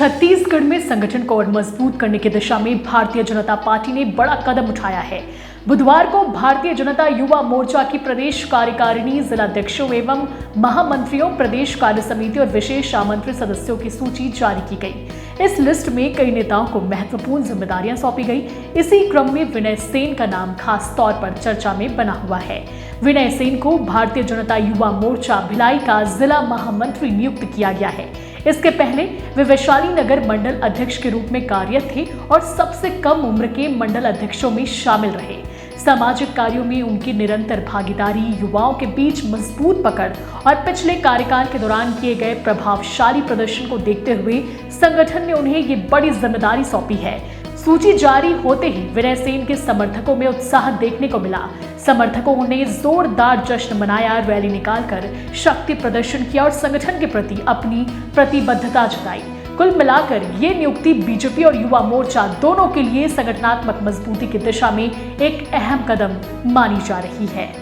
छत्तीसगढ़ में संगठन को और मजबूत करने की दिशा में भारतीय जनता पार्टी ने बड़ा कदम उठाया है। बुधवार को भारतीय जनता युवा मोर्चा की प्रदेश कार्यकारिणी जिलाध्यक्षों एवं महामंत्रियों, प्रदेश कार्य समिति और विशेष आमंत्रित सदस्यों की सूची जारी की गई। इस लिस्ट में कई नेताओं को महत्वपूर्ण जिम्मेदारियां सौंपी गई। इसी क्रम में विनय सेन का नाम खास तौर पर चर्चा में बना हुआ है। विनय सेन को भारतीय जनता युवा मोर्चा भिलाई का जिला महामंत्री नियुक्त किया गया है। इसके पहले वे वैशाली नगर मंडल अध्यक्ष के रूप में कार्यरत थे और सबसे कम उम्र के मंडल अध्यक्षों में शामिल रहे। सामाजिक कार्यों में उनकी निरंतर भागीदारी, युवाओं के बीच मजबूत पकड़ और पिछले कार्यकाल के दौरान किए गए प्रभावशाली प्रदर्शन को देखते हुए संगठन ने उन्हें ये बड़ी जिम्मेदारी सौंपी है। सूची जारी होते ही विनय सेन के समर्थकों में उत्साह देखने को मिला। समर्थकों ने जोरदार जश्न मनाया, रैली निकालकर शक्ति प्रदर्शन किया और संगठन के प्रति अपनी प्रतिबद्धता जताई। कुल मिलाकर ये नियुक्ति बीजेपी और युवा मोर्चा दोनों के लिए संगठनात्मक मजबूती की दिशा में एक अहम कदम मानी जा रही है।